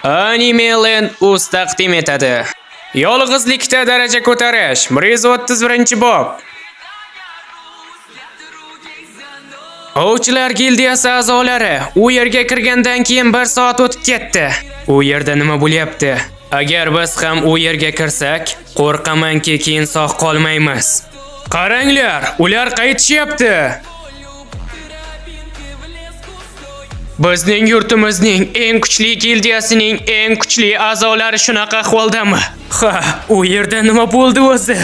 Anime Land uz taqdim etadi. Yolg'izlikda daraja ko'tarish 131-bob. Ovchilar gildiyasi a'zolari u yerga kirgandan keyin 1 soat o'tib ketdi. U yerda nima bo'lyapti? Agar biz ham u yerga kirsak, qo'rqamanki keyin sog' qolmaymiz. Qaranglar, ular qaytishyapti. Bizning yurtimizning eng kuchli gildiyasining eng kuchli a'zolari shunaqa ahvoldami? Ha, u yerda nima bo'ldi o'zi?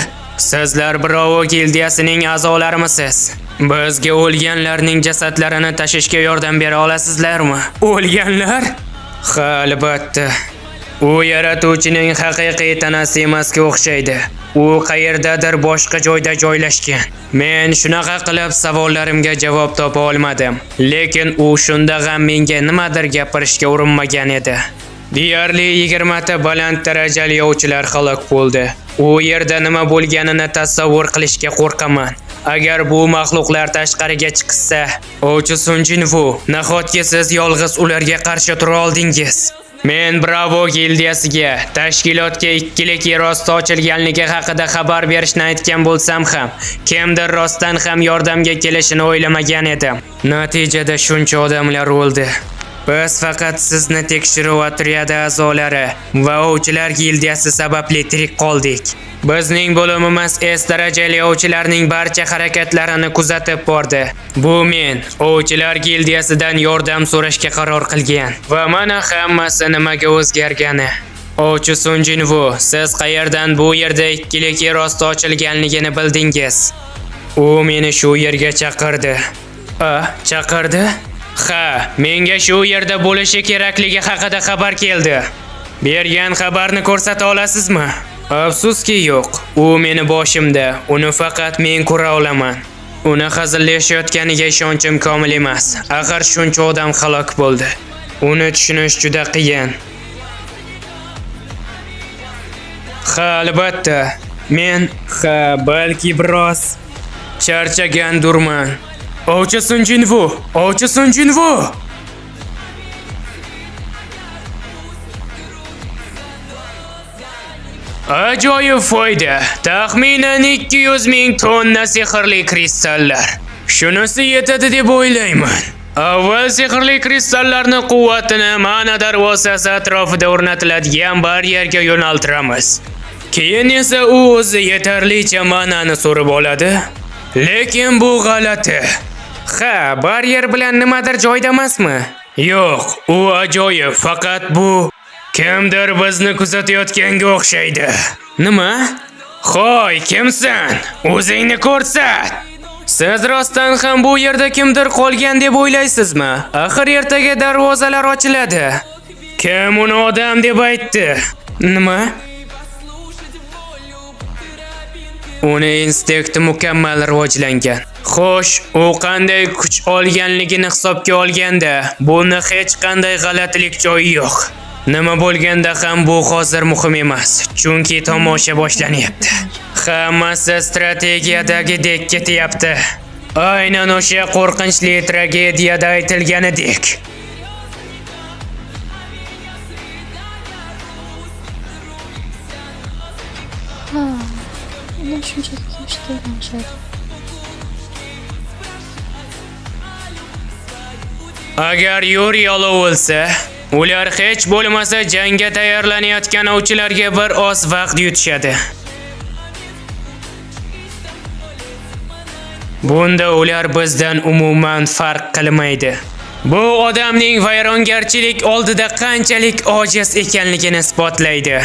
Sizlar Bravo gildiyasining a'zolarimisiz? Bizga o'lganlarning jasadlarini tashishga yordam bera olasizlarmi? O'lganlar? Ha, albatta. U yaratuvchining haqiqiy tanasi emasga o'xshaydi. U qayerdadir boshqa joyda joylashgan. Men shunaqa qilib savollarimga javob topa olmadim. Lekin u shunda ham menga nimadir gapirishga urinmagan edi. Deyarli 20 ta baland darajali ovchilar halok bo'ldi. U yerda nima bo'lganini tasavvur qilishga qo'rqaman. Agar bu mahluqlar tashqariga chiqsa, ovchi Sun Jinvu, nahotki siz yolg'iz ularga qarshi tura oldingiz? Men Bravo gildiyasiga tashkilotga ikkilik yer osti ochilganligi haqida xabar berishni aytgan bo'lsam ham, kimdir rostdan ham yordamga kelishini o'ylamagan edim. Natijada shuncha odamlar o'ldi. Biz faqat sizni tekshiruv otryadi a'zolari va ovchilar gildiyasi sababli tirik qoldik. Bizning bo'limimiz S darajali ovchilarning barcha harakatlarini kuzatib bordi. Bu men ovchilar gildiyasidan yordam so'rashga qaror qilgan. Va mana hammasi nimaga o'zgargani. Ovchi Sun Jinvu, siz qayerdan bu yerda ikkilik yer osti ochilganligini bildingiz? U meni shu yerga chaqirdi. Chaqirdi? Ha, menga shu yerda bo'lishi kerakligi haqida xabar keldi. Bergan xabarni ko'rsata olasizmi? Afsuski yo'q. U meni boshimda. Uni faqat men ko'ra olaman. Uni hazillashayotganiga ishonchim komil emas. Axir shuncha odam halok bo'ldi. Uni tushunish juda qiyin. Ha, albatta. Men balki biroz charchagandurman. Ovchi Sun Jinvu! Ovchi Sun Jinvu! Ajoyib foyda. Taxminan 200 ming tonna sehrli kristallar. Shunisi yetadi deb o'ylayman. Avval sehrli kristallarni quvvatini mana darvozasi atrofida o'rnatiladigan baryerga yo'naltiramiz. Keyin esa u o'zi yetarlicha manani so'rib oladi. Lekin bu g'alati. Ha, baryer bilan nimadir joyda emasmi? Yo'q, u ajoyib, faqat bu kimdir bizni kuzatayotganga o'xshaydi. Nima? Xo'y, kimsan? O'zingni ko'rsat. Siz rostdan ham bu yerda kimdir qolgan deb o'ylaysizmi? Axir ertaga darvozalar ochiladi. Kim uni odam deb aytdi? Nima? Uni instinkt mukammal rivojlangan. Xo'sh, u qanday kuch olganligini hisobga olganda, buni hech qanday g'alatilik joyi yo'q. Nima bo'lganda ham bu hozir muhim emas, chunki tomosha boshlanyapti. Hammasi strategiyadagidek ketyapti. Aynan o'sha qo'rqinchli tragediyada aytilganidek. Agar Yuri olov o'lsa, ular hech bo'lmasa jangga tayyorlanayotgan ovchilarga bir oz vaqt yutishadi. Bunda ular bizdan umuman farq qilmaydi. Bu odamning vayrongarchilik oldida qanchalik ojiz ekanligini isbotlaydi.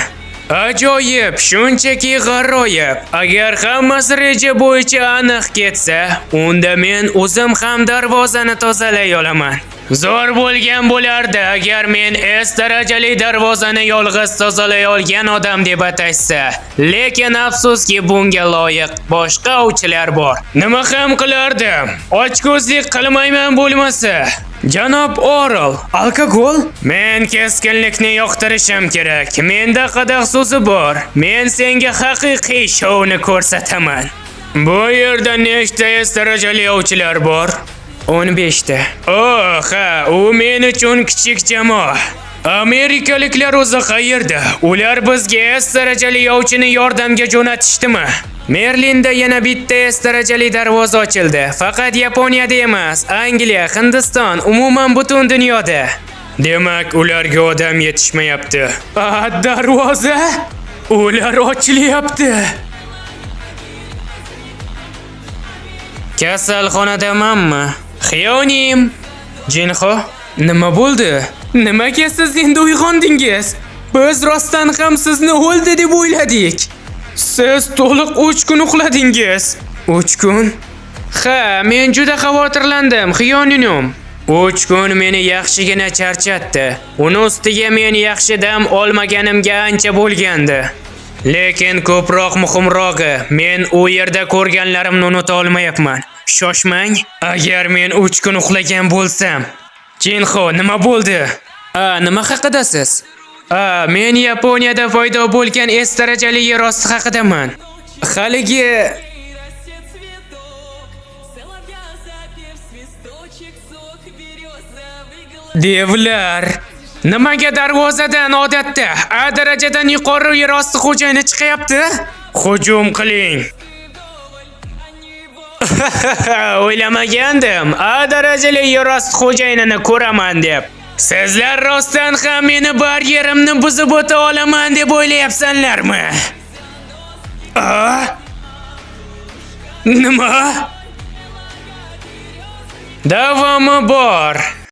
Ajoyib, shunchaki g'aroyib. Agar hammasi reja bo'yicha aniq ketsa, unda men o'zim ham darvozani tozalay olaman. Zo'r bo'lgan bo'lardi agar men S darajali darvozani yolg'iz tozalay olgan odam deb atashsa. Lekin afsuski bunga loyiq boshqa ovchilar bor. Nima ham qilardim? Ochko'zlik qilmayman bo'lmasa. Janob Oral, alkogol? Men keskinlikni yoqtirishim kerak. Menda qadoq so'zi bor. Men senga haqiqiy shouni ko'rsataman. Bu yerda nechta S darajali ovchilar bor? 15 ta. Ha, u men uchun kichik jamoa. Amerikaliklar o'zi qayerda? Ular bizga S darajali yovchini yordamga jo'natishdimi? Merlinda yana bitta S darajali darvoza ochildi. Faqat Yaponiyada emas, Angliya, Hindiston, umuman butun dunyoda. Demak, ularga odam yetishmayapti. Darvoza? Ular ochilyapti. Kasalxonadamanmi? Xiyonim. Jinho, nima bo'ldi? Nimaga siz endi uyg'ondingiz? Biz rostdan ham sizni o'ldi deb o'yladik. Siz to'liq 3 kun uxladingiz. 3 kun? Ha, men juda xavotirlandim, Xiyonim. 3 kun meni yaxshigina charchatdi. Uni ustiga men yaxshi dam olmaganimga ancha bo'lgandi. Lekin ko'proq muhimrog'i, men u yerda ko'rganlarimni unuta olmayapman. Shoshmang, agar men 3 kun uxlagan bo'lsam. Jinho, nima bo'ldi? Nima haqidasiz? Men Yaponiyada paydo bo'lgan S darajali yer osti haqidaman. Haligi devlar, nimaga darvozadan odatda A darajadan yuqori yer osti xo'jayini chiqyapti? Hujum qiling. O'ylamagandim A darajali yer osti xo'jayinini ko'raman deb. Sizlar rostdan ham meni baryerimni buzib o'ta olaman deb o'ylayapsanlarmi? Nima? Davomi bor.